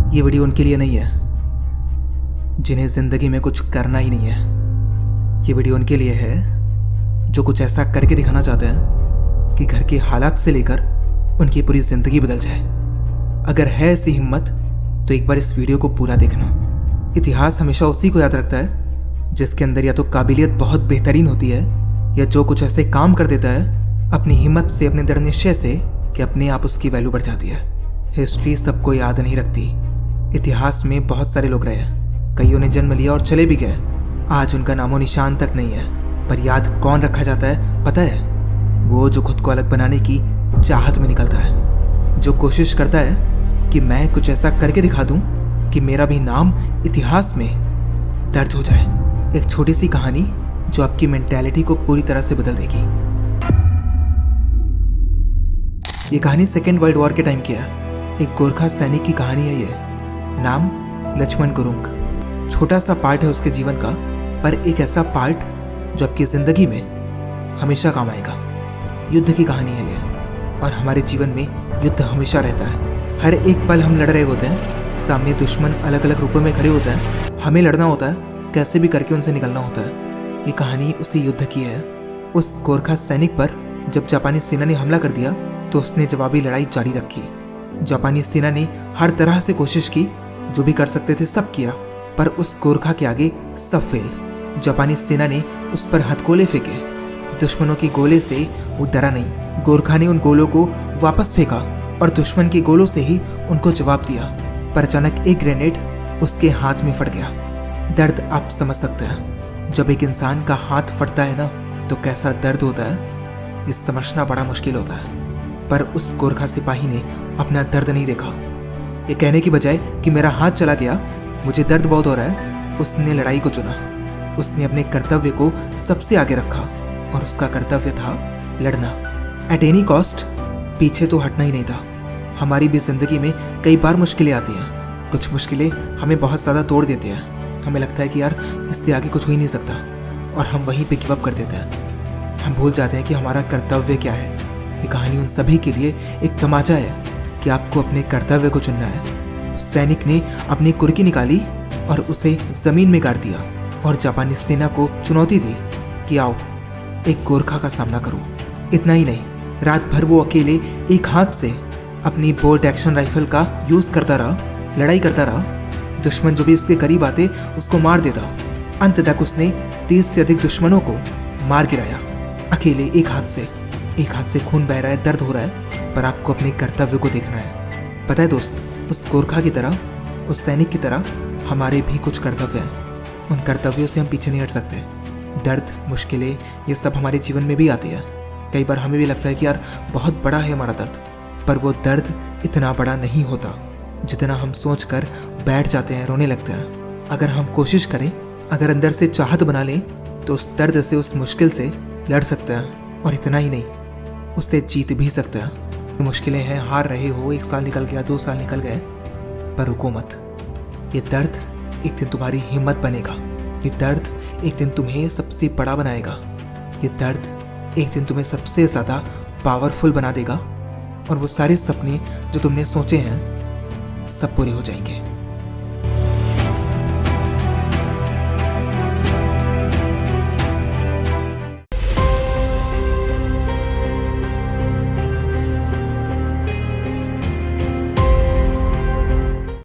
ये वीडियो उनके लिए नहीं है जिन्हें जिंदगी में कुछ करना ही नहीं है। ये वीडियो उनके लिए है जो कुछ ऐसा करके दिखाना चाहते हैं कि घर के हालात से लेकर उनकी पूरी जिंदगी बदल जाए। अगर है ऐसी हिम्मत तो एक बार इस वीडियो को पूरा देखना। इतिहास हमेशा उसी को याद रखता है जिसके अंदर या तो काबिलियत बहुत बेहतरीन होती है या जो कुछ ऐसे काम कर देता है अपनी हिम्मत से, अपने दृढ़ निश्चय से कि अपने आप उसकी वैल्यू बढ़ जाती है। हिस्ट्री सबको याद नहीं रखती। इतिहास में बहुत सारे लोग रहे हैं, कईयों ने जन्म लिया और चले भी गए। आज उनका नामो निशान तक नहीं है, पर याद कौन रखा जाता है पता है? वो जो खुद को अलग बनाने की चाहत में निकलता है, जो कोशिश करता है कि मैं कुछ ऐसा करके दिखा दूं कि मेरा भी नाम इतिहास में दर्ज हो जाए। एक छोटी सी कहानी जो आपकी मेंटालिटी को पूरी तरह से बदल देगी। ये कहानी सेकेंड वर्ल्ड वॉर के टाइम की है। एक गोरखा सैनिक की कहानी है। ये नाम लक्ष्मण गुरुंग। छोटा सा पार्ट है उसके जीवन का, पर एक ऐसा पार्ट जो आपकी जिंदगी में हमेशा काम आएगा। युद्ध की कहानी है ये, और हमारे जीवन में युद्ध हमेशा रहता है। हर एक पल हम लड़ रहे होते हैं, सामने दुश्मन अलग अलग रूपों में खड़े होते हैं, हमें लड़ना होता है, कैसे भी करके उनसे निकलना होता है। ये कहानी उसी युद्ध की है। उस गोरखा सैनिक पर जब जापानी सेना ने हमला कर दिया तो उसने जवाबी लड़ाई जारी रखी। जापानी सेना ने हर तरह से कोशिश की, जो भी कर सकते थे सब किया, पर उस गोरखा के आगे सब फेल। जापानी सेना ने उस पर हथगोले फेंके। दुश्मनों के गोले से वो डरा नहीं। गोरखा ने उन गोलों को वापस फेंका और दुश्मन के गोलों से ही उनको जवाब दिया, पर अचानक एक ग्रेनेड उसके हाथ में फट गया। दर्द आप समझ सकते हैं। जब एक इंसान का हाथ फटता है ना, तो कैसा दर्द होता है ये समझना बड़ा मुश्किल होता है। पर उस गोरखा सिपाही ने अपना दर्द नहीं देखा। ये कहने की बजाय कि मेरा हाथ चला गया, मुझे दर्द बहुत हो रहा है, उसने लड़ाई को चुना। उसने अपने कर्तव्य को सबसे आगे रखा, और उसका कर्तव्य था लड़ना एट एनी कॉस्ट। पीछे तो हटना ही नहीं था। हमारी भी जिंदगी में कई बार मुश्किलें आती हैं। कुछ मुश्किलें हमें बहुत ज़्यादा तोड़ देती हैं। हमें लगता है कि यार इससे आगे कुछ हो ही नहीं सकता, और हम वहीं पे गिव अप कर देते हैं। हम भूल जाते हैं कि हमारा कर्तव्य क्या है। ये कहानी उन सभी के लिए एक तमाचा है कि आपको अपने कर्तव्य को चुनना है। उस सैनिक ने अपनी कुर्की निकाली और उसे जमीन में गाड़ दिया, और जापानी सेना को चुनौती दी कि आओ एक गोरखा का सामना करो। इतना ही नहीं, रात भर वो अकेले एक हाथ से अपनी बोल्ट एक्शन राइफल का यूज करता रहा, लड़ाई करता रहा। दुश्मन जो भी उसके करीब आते उसको मार देता। अंत तक उसने 30 से अधिक दुश्मनों को मार गिराया, अकेले एक हाथ से। एक हाथ से खून बह रहा है, दर्द हो रहा है, पर आपको अपने कर्तव्य को देखना है। पता है दोस्त, उस गोरखा की तरह, उस सैनिक की तरह हमारे भी कुछ कर्तव्य हैं। उन कर्तव्यों से हम पीछे नहीं हट सकते। दर्द, मुश्किलें, ये सब हमारे जीवन में भी आती है। कई बार हमें भी लगता है कि यार बहुत बड़ा है हमारा दर्द, पर वो दर्द इतना बड़ा नहीं होता जितना हम सोच कर बैठ जाते हैं, रोने लगते हैं। अगर हम कोशिश करें, अगर अंदर से चाहत बना लें, तो उस दर्द से, उस मुश्किल से लड़ सकते हैं। और इतना ही नहीं, उससे जीत भी सकते हैं। मुश्किलें हैं, हार रहे हो, 1 साल निकल गया, 2 साल निकल गए, पर रुको मत। ये दर्द एक दिन तुम्हारी हिम्मत बनेगा। ये दर्द एक दिन तुम्हें सबसे बड़ा बनाएगा। ये दर्द एक दिन तुम्हें सबसे ज़्यादा पावरफुल बना देगा, और वो सारे सपने जो तुमने सोचे हैं सब पूरे हो जाएंगे।